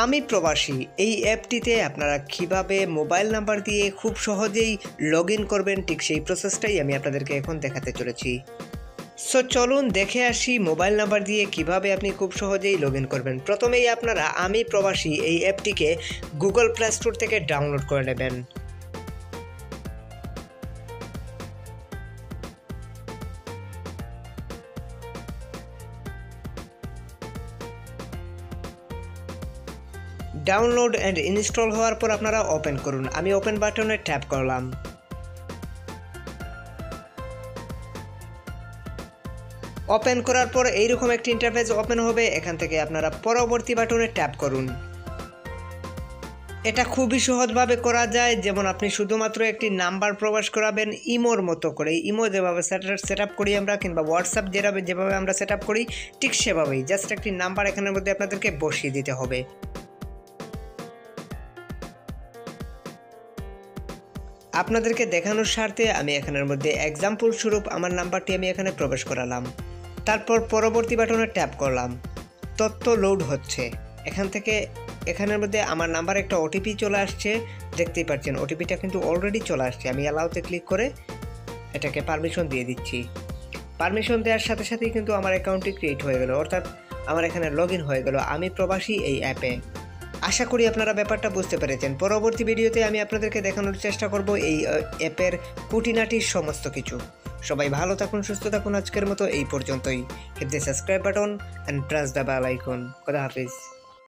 আমি প্রবাসী এই অ্যাপটিতে আপনারা কিভাবে মোবাইল নাম্বার দিয়ে খুব সহজেই লগ ইন করবেন, ঠিক সেই প্রসেসটাই আমি আপনাদেরকে এখন দেখাতে চলেছি। সো চলুন দেখে আসি মোবাইল নাম্বার দিয়ে কিভাবে আপনি খুব সহজেই লগ ইন করবেন। প্রথমেই আপনারা আমি প্রবাসী এই অ্যাপটিকে গুগল প্লে স্টোর থেকে ডাউনলোড করে নেবেন। ডাউনলোড অ্যান্ড ইনস্টল হওয়ার পর আপনারা ওপেন করুন। আমি ওপেন বাটনে ট্যাপ করলাম। ওপেন করার পর এইরকম একটি ইন্টারফেস ওপেন হবে। এখান থেকে আপনারা পরবর্তী বাটনে ট্যাপ করুন। এটা খুবই সহজভাবে করা যায়, যেমন আপনি শুধুমাত্র একটি নাম্বার প্রবেশ করাবেন ইমোর মতো করে। ইমো যেভাবে সেট আপ করি আমরা, কিংবা হোয়াটসঅ্যাপ যেভাবে আমরা সেট আপ করি, ঠিক সেভাবেই জাস্ট একটি নাম্বার এখানের মধ্যে আপনাদেরকে বসিয়ে দিতে হবে। আপনাদেরকে দেখানোর স্বার্থে আমি এখানের মধ্যে এক্সাম্পল স্বরূপ আমার নাম্বারটি আমি এখানে প্রবেশ করালাম। তারপর পরবর্তী বাটনে ট্যাপ করলাম। তথ্য লোড হচ্ছে। এখান থেকে এখানের মধ্যে আমার নাম্বার একটা ওটিপি চলে আসছে, দেখতেই পাচ্ছেন ওটিপিটা কিন্তু অলরেডি চলে আসছে। আমি অ্যালাউতে ক্লিক করে এটাকে পারমিশন দিয়ে দিচ্ছি। পারমিশন দেওয়ার সাথে সাথেই কিন্তু আমার অ্যাকাউন্টটি ক্রিয়েট হয়ে গেল, অর্থাৎ আমার এখানে লগ ইন হয়ে গেল আমি প্রবাসী এই অ্যাপে। আশা করি আপনারা ব্যাপারটা বুঝতে পেরেছেন। পরবর্তী ভিডিওতে আমি আপনাদেরকে দেখানোর চেষ্টা করব এই অ্যাপের খুঁটিনাটির সমস্ত কিছু। সবাই ভালো থাকুন, সুস্থ থাকুন। আজকের মতো এই পর্যন্তই। Hit the subscribe button and press the bell icon. খোদা হাফিজ।